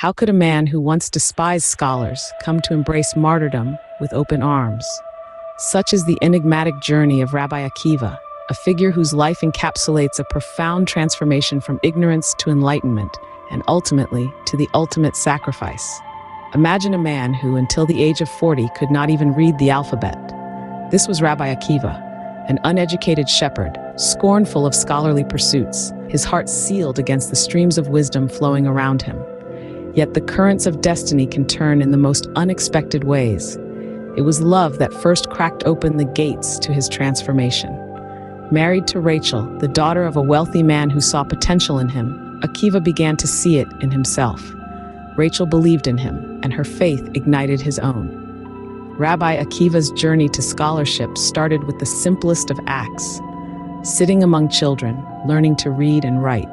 How could a man who once despised scholars come to embrace martyrdom with open arms? Such is the enigmatic journey of Rabbi Akiva, a figure whose life encapsulates a profound transformation from ignorance to enlightenment, and ultimately to the ultimate sacrifice. Imagine a man who, until the age of 40, could not even read the alphabet. This was Rabbi Akiva, an uneducated shepherd, scornful of scholarly pursuits, his heart sealed against the streams of wisdom flowing around him. Yet the currents of destiny can turn in the most unexpected ways. It was love that first cracked open the gates to his transformation. Married to Rachel, the daughter of a wealthy man who saw potential in him, Akiva began to see it in himself. Rachel believed in him, and her faith ignited his own. Rabbi Akiva's journey to scholarship started with the simplest of acts, sitting among children, learning to read and write.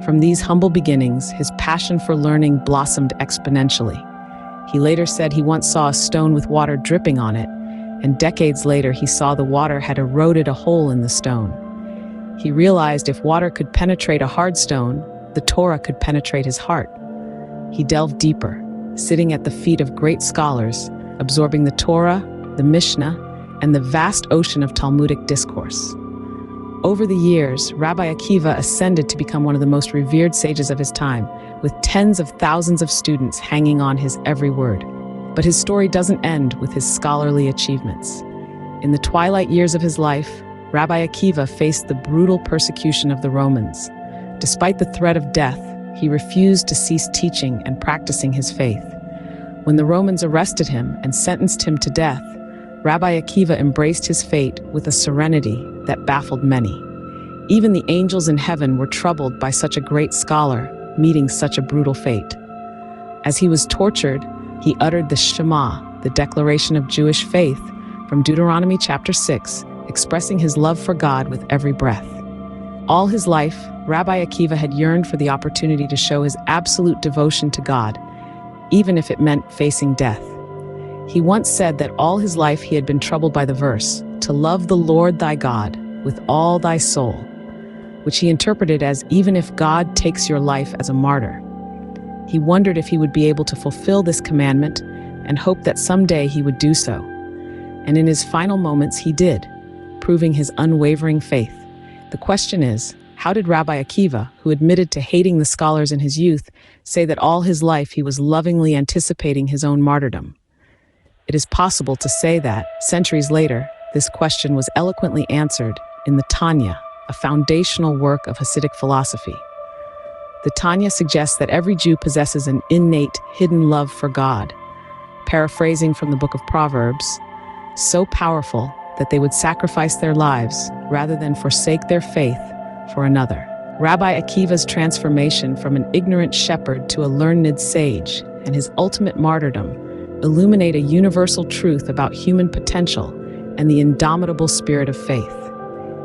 From these humble beginnings, his passion for learning blossomed exponentially. He later said he once saw a stone with water dripping on it, and decades later he saw the water had eroded a hole in the stone. He realized if water could penetrate a hard stone, the Torah could penetrate his heart. He delved deeper, sitting at the feet of great scholars, absorbing the Torah, the Mishnah, and the vast ocean of Talmudic discourse. Over the years, Rabbi Akiva ascended to become one of the most revered sages of his time, with tens of thousands of students hanging on his every word. But his story doesn't end with his scholarly achievements. In the twilight years of his life, Rabbi Akiva faced the brutal persecution of the Romans. Despite the threat of death, he refused to cease teaching and practicing his faith. When the Romans arrested him and sentenced him to death, Rabbi Akiva embraced his fate with a serenity that baffled many. Even the angels in heaven were troubled by such a great scholar meeting such a brutal fate. As he was tortured, he uttered the Shema, the declaration of Jewish faith, from Deuteronomy chapter 6, expressing his love for God with every breath. All his life, Rabbi Akiva had yearned for the opportunity to show his absolute devotion to God, even if it meant facing death. He once said that all his life he had been troubled by the verse, "To love the Lord thy God with all thy soul," which he interpreted as even if God takes your life as a martyr. He wondered if he would be able to fulfill this commandment and hoped that someday he would do so. And in his final moments he did, proving his unwavering faith. The question is, how did Rabbi Akiva, who admitted to hating the scholars in his youth, say that all his life he was lovingly anticipating his own martyrdom? It is possible to say that, centuries later, this question was eloquently answered in the Tanya, a foundational work of Hasidic philosophy. The Tanya suggests that every Jew possesses an innate, hidden love for God, paraphrasing from the book of Proverbs, so powerful that they would sacrifice their lives rather than forsake their faith for another. Rabbi Akiva's transformation from an ignorant shepherd to a learned sage and his ultimate martyrdom illuminate a universal truth about human potential and the indomitable spirit of faith.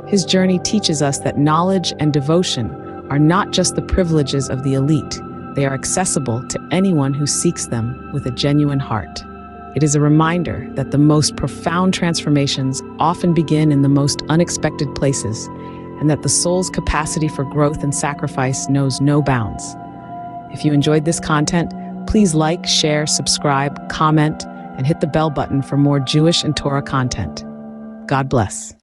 His journey teaches us that knowledge and devotion are not just the privileges of the elite, they are accessible to anyone who seeks them with a genuine heart. It is a reminder that the most profound transformations often begin in the most unexpected places, and that the soul's capacity for growth and sacrifice knows no bounds. If you enjoyed this content, please like, share, subscribe, comment, and hit the bell button for more Jewish and Torah content. God bless.